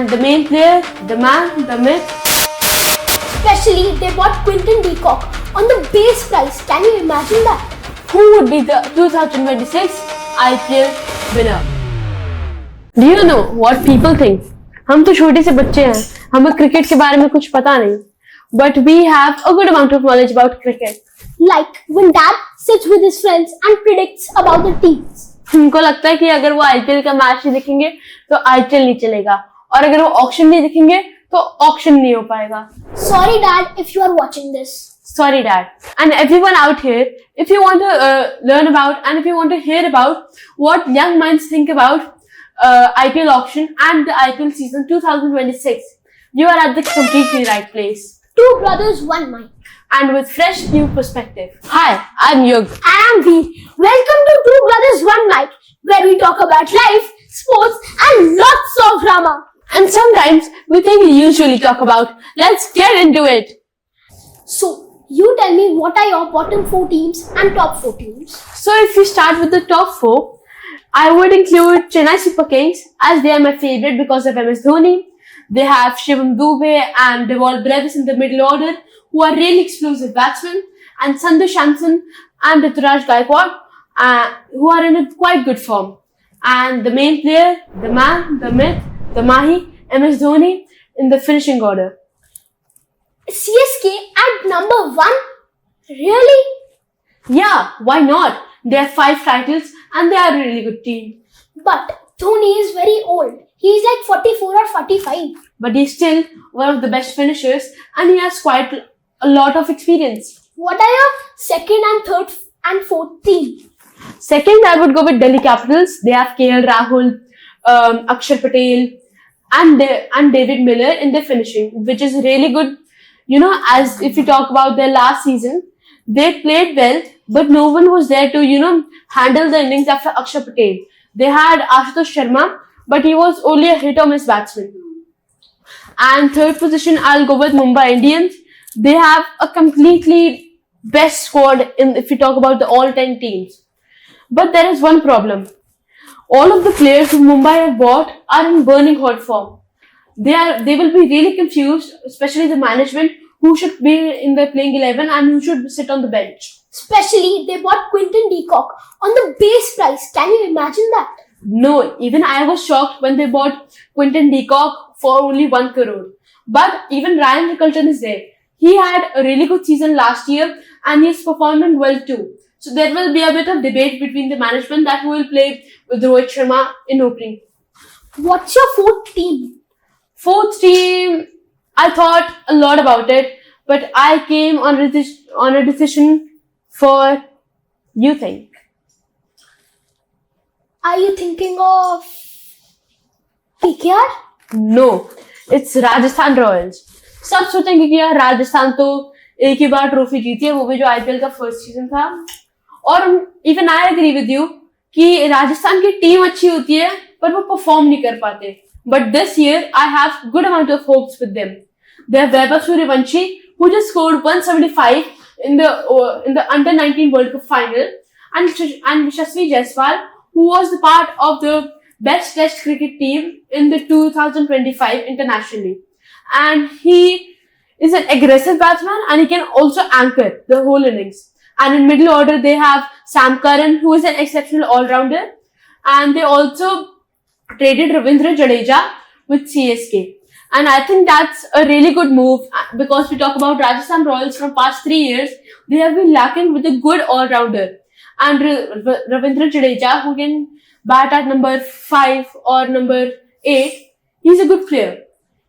And the main player, the man, the myth. Especially, they bought Quinton de Kock on the base price. Can you imagine that? Who would be the 2026 IPL winner? Do you know what people think? हम तो छोटे से बच्चे हैं, हमें cricket के बारे में कुछ पता नहीं. But we have a good amount of knowledge about cricket. Like when dad sits with his friends and predicts about the teams. उनको लगता है कि अगर वो आईपीएल का मैच नहीं देखेंगे तो आईपीएल नहीं चलेगा, और अगर वो ऑक्शन नहीं देखेंगे तो ऑक्शन नहीं हो पाएगा. Sorry dad if you are watching this. Sorry dad. And everyone out here, if you want to learn about and if you want to hear about what young minds think about IPL auction and the IPL season 2026, you are at the completely right place. Two brothers, one mic. And with fresh new perspective. Hi, I'm Yug. And I'm Veer. Welcome to Two Brothers, One Mic, where we talk about life, sports and lots of drama. And sometimes we think we usually talk about. Let's get into it. So, you tell me what are your bottom 4 teams and top 4 teams? So if we start with the top 4, I would include Chennai Super Kings as they are my favorite because of MS Dhoni. They have Shivam Dube and Devol Brevis in the middle order, who are really explosive batsmen, and Sandu Shamson and Rituraj Gaikwad, who are in a quite good form. And the main player, the man, the myth, the Mahi, MS Dhoni in the finishing order. CSK at number 1? Really? Yeah, why not? They have 5 titles and they are a really good team. But Dhoni is very old. He's like 44 or 45. But he's still one of the best finishers and he has quite a lot of experience. What are your second and third and fourth team? Second, I would go with Delhi Capitals. They have KL Rahul, Akshar Patel and David Miller in their finishing, which is really good. You know, as if you talk about their last season, they played well, but no one was there to, handle the innings after Akshar Patel. They had Ashutosh Sharma, but he was only a hit or miss batsman. And third position, I'll go with Mumbai Indians. They have a completely best squad if you talk about the all 10 teams. But there is one problem. All of the players who Mumbai have bought are in burning hot form. They will be really confused, especially the management, who should be in the playing 11 and who should sit on the bench. Especially, they bought Quinton de Kock on the base price. Can you imagine that? No, even I was shocked when they bought Quinton de Kock for only 1 crore. But even Ryan Rickelton is there. He had a really good season last year and he's performing well too. So there will be a bit of debate between the management that who will play with Rohit Sharma in opening. What's your fourth team? Fourth team, I thought a lot about it, but I came on a decision for you think. Are you thinking of PKR? No, it's Rajasthan Royals. सब सोचेंगे कि यार राजस्थान तो एक ही बार trophy जीती है, वो भी जो आईपीएल का फर्स्ट सीजन था. और even I agree with you कि राजस्थान की टीम अच्छी होती है पर वो परफॉर्म नहीं कर पाते. But this year I have good amount of hopes with them. They have Vaibhav Suryavanshi, who just scored 175 in the under 19 World Cup final, and Yashasvi Jaiswal, who was the part of the best Test cricket team in the 2025 internationally. And he is an aggressive batsman and he can also anchor the whole innings. And in middle order they have Sam Curran, who is an exceptional all-rounder, and they also traded Ravindra Jadeja with CSK. And I think that's a really good move because we talk about Rajasthan Royals from past 3 years. They have been lacking with a good all-rounder. And Ravindra Jadeja, who can bat at number 5 or number 8, he's a good player.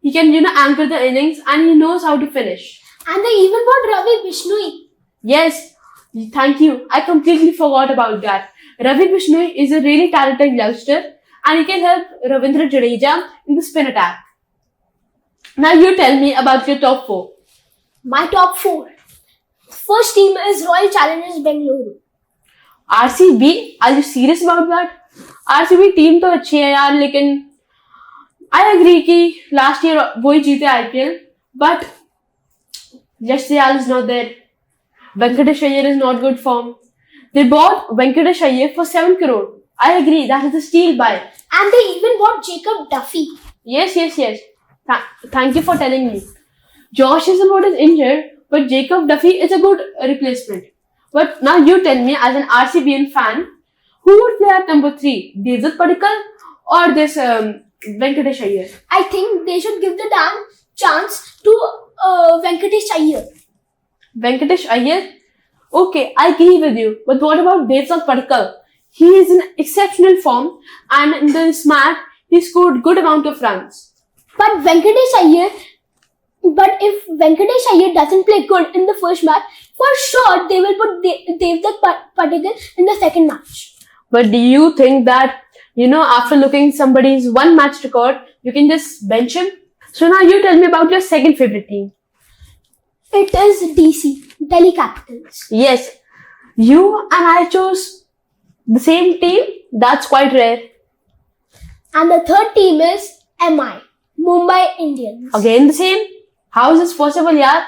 He can, anchor the innings and he knows how to finish. And they even bought Ravi Bishnoi. Yes, thank you. I completely forgot about that. Ravi Bishnoi is a really talented youngster and he can help Ravindra Jadeja in the spin attack. Now you tell me about your top 4. My top 4. First team is Royal Challengers Bengaluru. RCB? Are you serious about that? RCB team तो अच्छी है यार, लेकिन I agree कि last year वो ही जीते IPL, but Yash Dayal is not there. Venkatesh Iyer is not good form. They bought Venkatesh Iyer for 7 crore. I agree, that is a steal buy. And they even bought Jacob Duffy. Yes. Thank you for telling me. Josh Hazelwood is injured, but Jacob Duffy is a good replacement. But now you tell me, as an RCBN fan, who would play at number 3? Devdutt Padikkal or this Venkatesh Iyer? I think they should give the damn chance to Venkatesh Iyer. Venkatesh Iyer? Okay, I agree with you. But what about Devdutt Padikkal? He is in exceptional form, and in this match, he scored good amount of runs. But if Venkatesh Iyer doesn't play good in the first match, for sure they will put Devdutt Padikkal in the second match. But do you think that, after looking somebody's one match record, you can just bench him? So now you tell me about your second favorite team. It is DC, Delhi Capitals. Yes, you and I chose the same team. That's quite rare. And the third team is MI, Mumbai Indians. Again the same? How is this possible यार?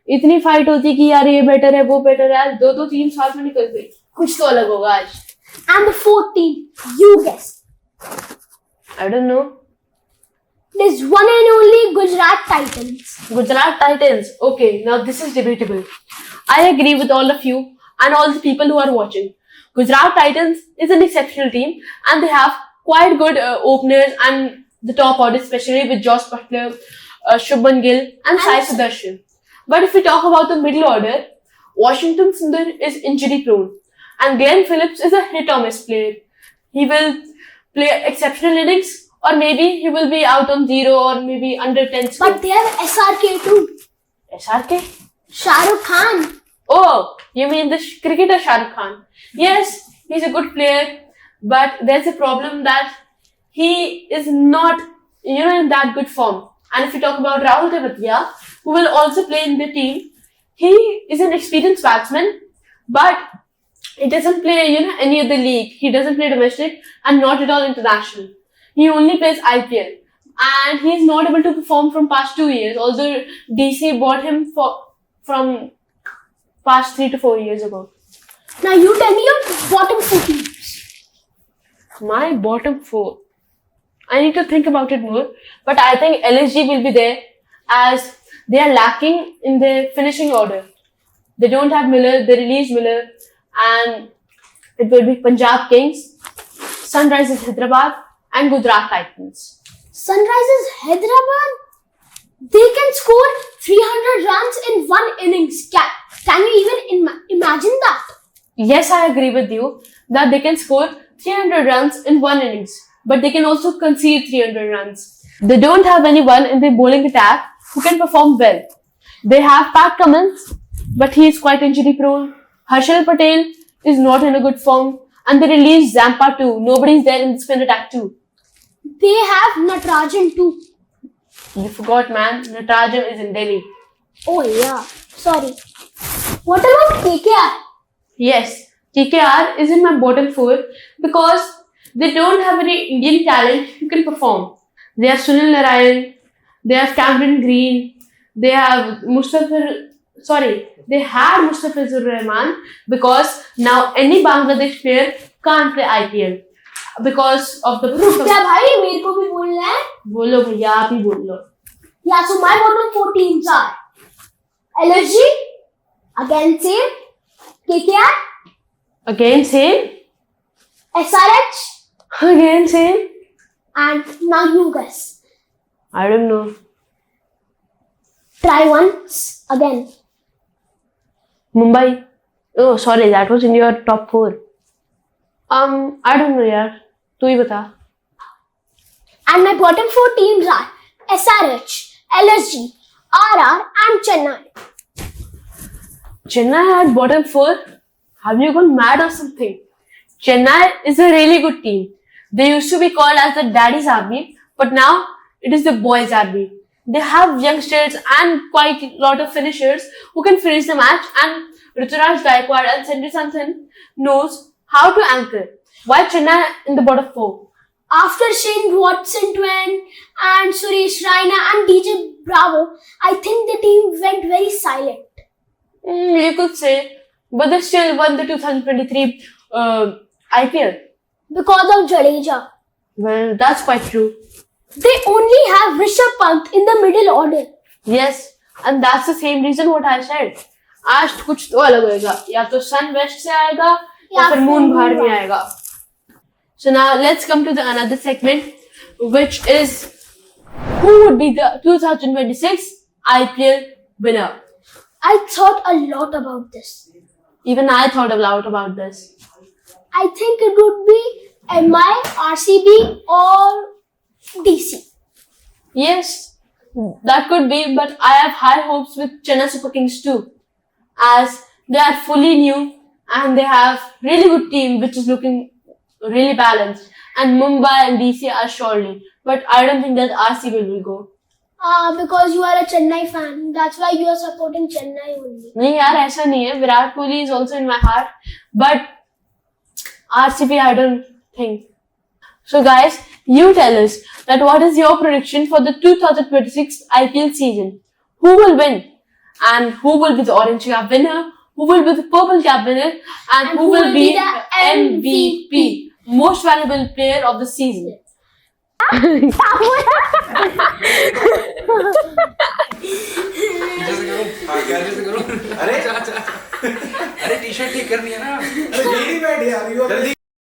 इतनी fight होती कि यार ये better है वो better है, दो टीम साथ में निकल गई. कुछ तो अलग होगा आज. And the fourth team, you guess. I don't know. It is one and only Gujarat Titans. Gujarat Titans. Okay, now this is debatable. I agree with all of you and all the people who are watching. Gujarat Titans is an exceptional team and they have quite good openers and the top order, especially with Josh Butler, Shubman Gill and Sai Sudarshan. But if we talk about the middle order, Washington Sundar is injury prone and Glenn Phillips is a hit or miss player. He will play exceptional innings or maybe he will be out on 0 or maybe under 10 score. But they have SRK too. SRK? Shah Rukh Khan. Oh, you mean the cricketer Shah Rukh Khan? Yes, he's a good player, but there's a problem that he is not, in that good form. And if you talk about Rahul Tewatia, who will also play in the team, he is an experienced batsman, but he doesn't play, any other league. He doesn't play domestic and not at all international. He only plays IPL. And he is not able to perform from past 2 years, although DC bought him from past 3 to 4 years ago. Now you tell me your bottom 4 teams. My bottom 4. I need to think about it more, but I think LSG will be there as they are lacking in their finishing order. They don't have Miller, they released Miller, and it will be Punjab Kings, Sunrisers Hyderabad, and Gujarat Titans. Sunrisers Hyderabad? They can score 300 runs in one innings. Can you even imagine that? Yes, I agree with you that they can score 300 runs in one innings, but they can also concede 300 runs. They don't have anyone in the bowling attack who can perform well. They have Pat Cummins, but he is quite injury prone. Harshal Patel is not in a good form, and they released Zampa too. Nobody's there in the spin attack too. They have Natarajan too. You forgot, man. Natarajan is in Delhi. Oh yeah, sorry. What about KKR? Yes, KKR is in my bottom 4 because they don't have any Indian talent who can perform. They have Sunil Narayan, they have Cameron Green, they had Mustafizur Rahman because now any Bangladesh player can't play IPL because of the proof. क्या भाई मेरे को भी बोलना है? बोलो भैया आप ही बोल लो. Yeah, so my bottom 4 teams are LSG, again same, KKR, Again same, SRH, again same. and now you guess. I don't know. Try once again. Mumbai. Oh, sorry, that was in your top 4. I don't know, yaar. तू ही बता. And my bottom 4 teams are SRH, LSG, RR, and Chennai. Chennai at bottom 4? Have you gone mad or something? Chennai is a really good team. They used to be called as the Daddy's Army, but now it is the Boys' Army. They have youngsters and quite a lot of finishers who can finish the match, and Ruturaj Gaikwad and Sanjay Samson knows how to anchor. Why Chennai in the bottom 4? After Shane Watson twin and Suresh Raina and DJ Bravo, I think the team went very silent. You could say, but they still won the 2023 IPL. Because of Jadeja. Well, that's quite true. They only have Rishabh Pant in the middle order. Yes, and that's the same reason what I said. आज कुछ तो अलग होएगा, या तो सन waste से आएगा या फिर मून बाहर में आएगा. So now let's come to the another segment, which is who would be the 2026 IPL winner. I thought a lot about this. Even I thought a lot about this. I think it would be MI, RCB or DC. Yes, that could be, but I have high hopes with Chennai Super Kings too, as they are fully new and they have really good team which is looking really balanced. And Mumbai and DC are surely, but I don't think that RCB will go. Because you are a Chennai fan. That's why you are supporting Chennai only. नहीं यार ऐसा नहीं है. Virat Kohli is also in my heart, but RCB I don't think. So guys, you tell us that what is your prediction for the 2026 IPL season? Who will win? And who will be the orange cap winner? Who will be the purple cap winner? And who will be the MVP? Most valuable player of the season. पीछे से करूं? हाँ, क्या से करूं? अरे T-shirt ठीक करनी है ना. अरे जल्दी बैठ यार, जल्दी.